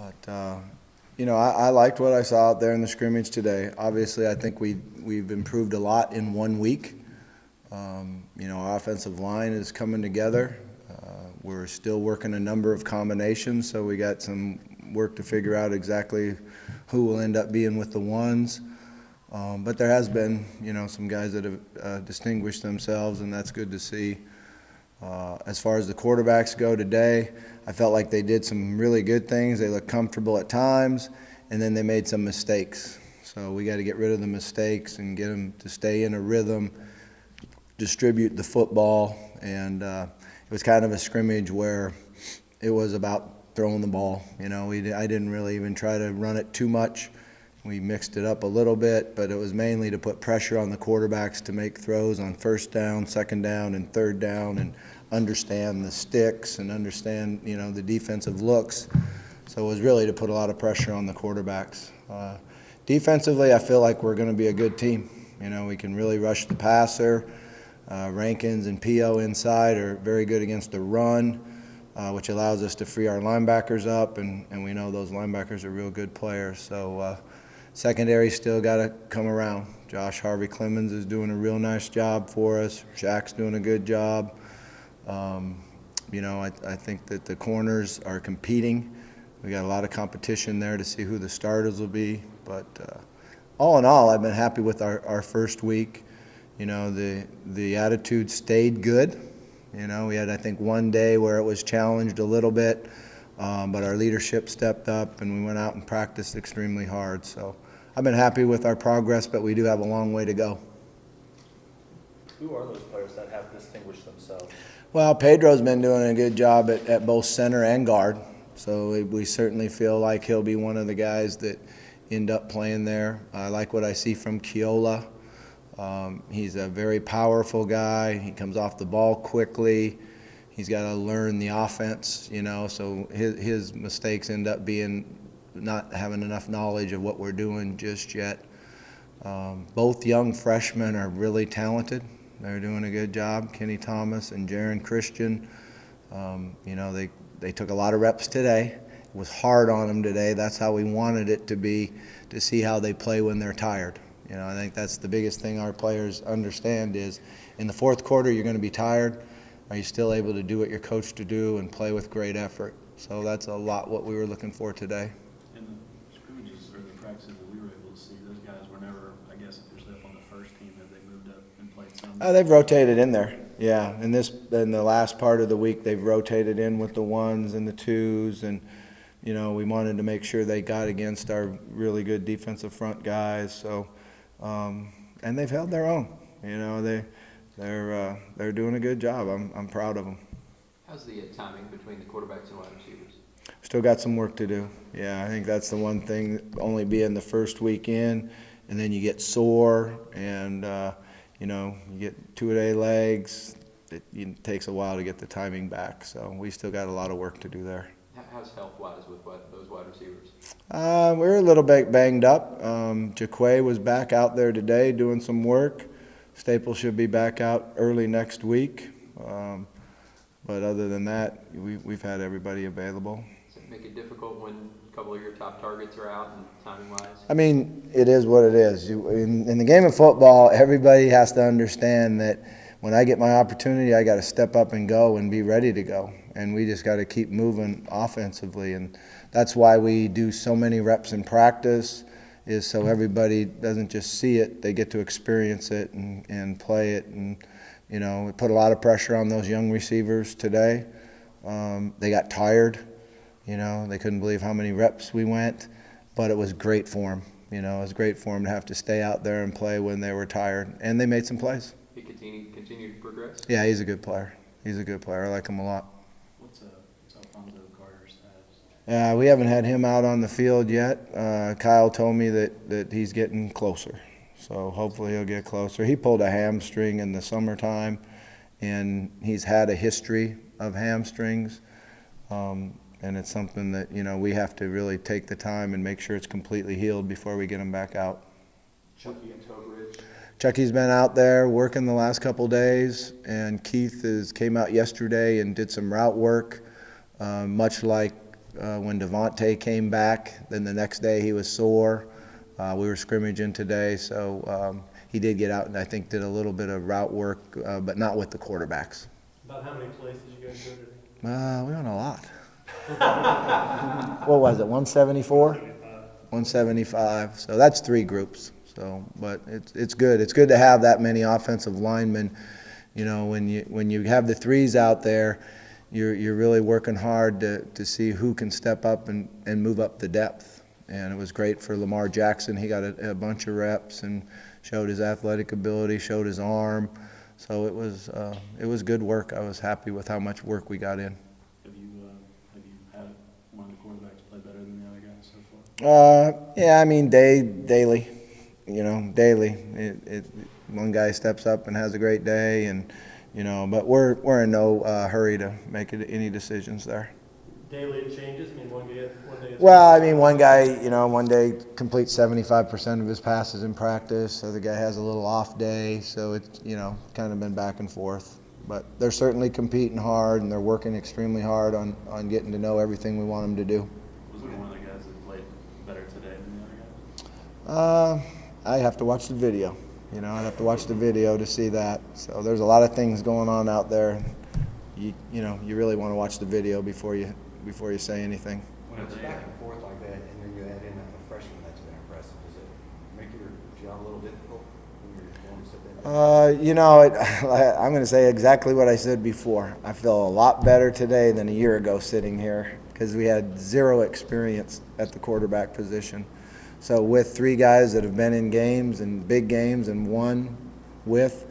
But, I liked what I saw out there in the scrimmage today. Obviously, I think we've improved a lot in 1 week. Our offensive line is coming together. We're still working a number of combinations, so we got some work to figure out exactly who will end up being with the ones. But there has been, some guys that have distinguished themselves, and that's good to see. As far as the quarterbacks go today, I felt like they did some really good things. They looked comfortable at times, and then they made some mistakes. So we got to get rid of the mistakes and get them to stay in a rhythm, distribute the football, and it was kind of a scrimmage where it was about throwing the ball. I didn't really even try to run it too much. We mixed it up a little bit, but it was mainly to put pressure on the quarterbacks to make throws on first down, second down, and third down, and understand the sticks and understand, the defensive looks. So it was really to put a lot of pressure on the quarterbacks. Defensively, I feel like we're going to be a good team. We can really rush the passer. Rankins and P.O. inside are very good against the run, which allows us to free our linebackers up, and we know those linebackers are real good players. So secondary still got to come around. Josh Harvey Clemens is doing a real nice job for us. Shaq's doing a good job. I think that the corners are competing. We got a lot of competition there to see who the starters will be. But all in all, I've been happy with our first week. The attitude stayed good. We had, I think, one day where it was challenged a little bit, but our leadership stepped up and we went out and practiced extremely hard. So I've been happy with our progress, but we do have a long way to go. Who are those players that have distinguished themselves? Well, Pedro's been doing a good job at both center and guard, so we certainly feel like he'll be one of the guys that end up playing there. I like what I see from Keola. He's a very powerful guy. He comes off the ball quickly. He's got to learn the offense, so his mistakes end up being not having enough knowledge of what we're doing just yet. Both young freshmen are really talented. They're doing a good job. Kenny Thomas and Jaron Christian, they took a lot of reps today. It was hard on them today. That's how we wanted it to be, to see how they play when they're tired. I think that's the biggest thing our players understand is in the fourth quarter you're going to be tired. Are you still able to do what you're coached to do and play with great effort? So that's a lot what we were looking for today. And the scrimmages or the practices that we were able to see, those guys were never, I guess, officially up on the first team. Have they moved up and played some? They've rotated in there. Yeah, in the last part of the week they've rotated in with the ones and the twos, and we wanted to make sure they got against our really good defensive front guys. So. And they've held their own. They're doing a good job. I'm proud of them. How's the timing between the quarterbacks and wide receivers? Still got some work to do. Yeah, I think that's the one thing. Only being the first week in, and then you get sore, and you get 2-a-day legs. It takes a while to get the timing back. So we still got a lot of work to do there. How's health-wise with those wide receivers? We're a little bit banged up. Jaquay was back out there today doing some work. Staples should be back out early next week. But other than that, we've had everybody available. Does it make it difficult when a couple of your top targets are out and timing-wise? I mean, it is what it is. In the game of football, everybody has to understand that when I get my opportunity, I got to step up and go and be ready to go. And we just got to keep moving offensively. And that's why we do so many reps in practice, is so everybody doesn't just see it, they get to experience it and play it. And, we put a lot of pressure on those young receivers today. They got tired. They couldn't believe how many reps we went, but it was great for them. It was great for them to have to stay out there and play when they were tired. And they made some plays. He continue to progress? Yeah, he's a good player. He's a good player. I like him a lot. What's Alfonso Carter's status? We haven't had him out on the field yet. Kyle told me that he's getting closer. So hopefully he'll get closer. He pulled a hamstring in the summertime, and he's had a history of hamstrings. And it's something that, we have to really take the time and make sure it's completely healed before we get him back out. Chucky and Tobridge. Chucky's been out there working the last couple days, and Keith came out yesterday and did some route work, much like when Devontae came back. Then the next day he was sore. We were scrimmaging today, so he did get out and I think did a little bit of route work, but not with the quarterbacks. About how many plays did you guys go today? We went a lot. What was it, 174? 175. So that's 3 groups. So, but it's good. It's good to have that many offensive linemen. You know, when you have the 3s out there, you're really working hard to see who can step up and move up the depth. And it was great for Lamar Jackson. He got a bunch of reps and showed his athletic ability, showed his arm. So it was good work. I was happy with how much work we got in. Have you had one of the quarterbacks play better than the other guys so far? Yeah, I mean, daily. You know, daily. One guy steps up and has a great day, and you know, but we're in no hurry to make any decisions there. Daily it changes. I mean, one day. Well, I mean, one guy, you know, one day completes 75% of his passes in practice. Other guy has a little off day, so it's, you know, kind of been back and forth. But they're certainly competing hard, and they're working extremely hard on getting to know everything we want them to do. Was there one of the guys that played better today than the other guys? I have to watch the video. You know, I'd have to watch the video to see that. So there's a lot of things going on out there. You know, you really want to watch the video before you say anything. When it's back and forth like that, and then you add in a freshman that's been impressive, does it make your job a little difficult when you're going to sit there? You know, I'm going to say exactly what I said before. I feel a lot better today than a year ago sitting here because we had 0 experience at the quarterback position. So with 3 guys that have been in games and big games and won with,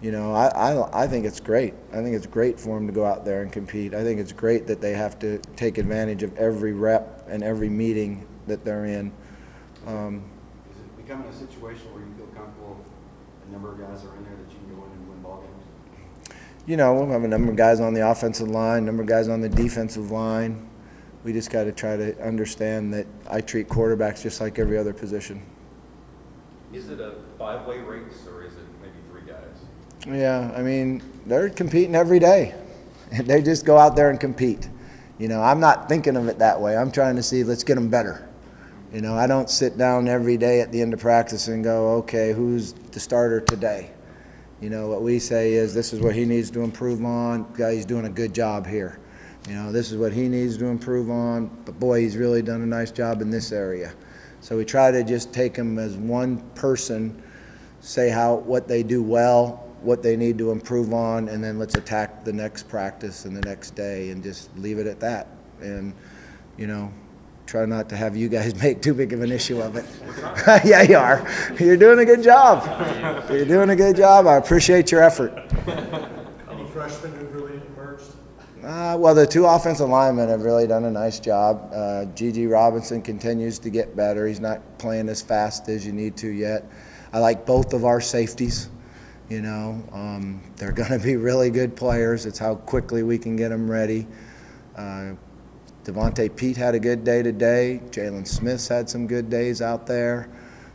you know, I think it's great. I think it's great for them to go out there and compete. I think it's great that they have to take advantage of every rep and every meeting that they're in. Is it becoming a situation where you feel comfortable if a number of guys are in there that you can go in and win ball games? You know, we'll have a number of guys on the offensive line, a number of guys on the defensive line. We just got to try to understand that I treat quarterbacks just like every other position. Is it a 5-way race or is it maybe 3 guys? Yeah, I mean, they're competing every day. They just go out there and compete. You know, I'm not thinking of it that way. I'm trying to see, let's get them better. You know, I don't sit down every day at the end of practice and go, okay, who's the starter today? You know, what we say is this is what he needs to improve on. Guy's doing a good job here. You know, this is what he needs to improve on, but boy, he's really done a nice job in this area. So we try to just take them as one person, say what they do well, what they need to improve on, and then let's attack the next practice and the next day and just leave it at that. And, you know, try not to have you guys make too big of an issue of it. Yeah, you are. You're doing a good job. You're doing a good job. I appreciate your effort. Any freshmen who really emerged? Well, the 2 offensive linemen have really done a nice job. Gigi Robinson continues to get better. He's not playing as fast as you need to yet. I like both of our safeties. You know, they're going to be really good players. It's how quickly we can get them ready. Devontae Pete had a good day today. Jalen Smith's had some good days out there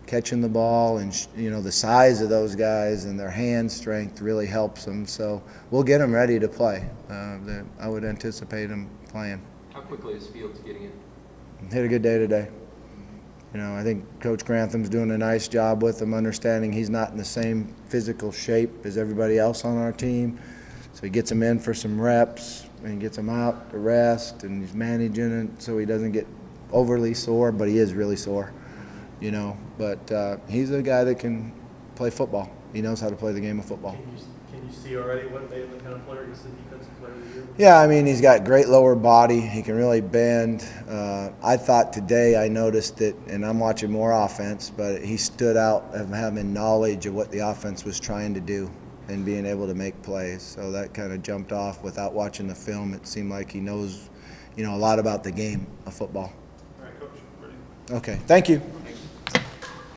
catching the ball, and you know, the size of those guys and their hand strength really helps them. So we'll get them ready to play. I would anticipate them playing. How quickly is Fields getting it? Had a good day today. You know, I think Coach Grantham's doing a nice job with him, understanding he's not in the same physical shape as everybody else on our team. So he gets him in for some reps, and he gets him out to rest, and he's managing it so he doesn't get overly sore, but he is really sore, you know. But he's a guy that can play football. He knows how to play the game of football. Can you see already what made him the kind of player he's the defensive player of the year? Yeah, I mean, he's got great lower body. He can really bend. I thought today I noticed that, and I'm watching more offense, but he stood out of having knowledge of what the offense was trying to do and being able to make plays. So that kind of jumped off without watching the film. It seemed like he knows, you know, a lot about the game of football. All right, Coach, ready? Okay, thank you.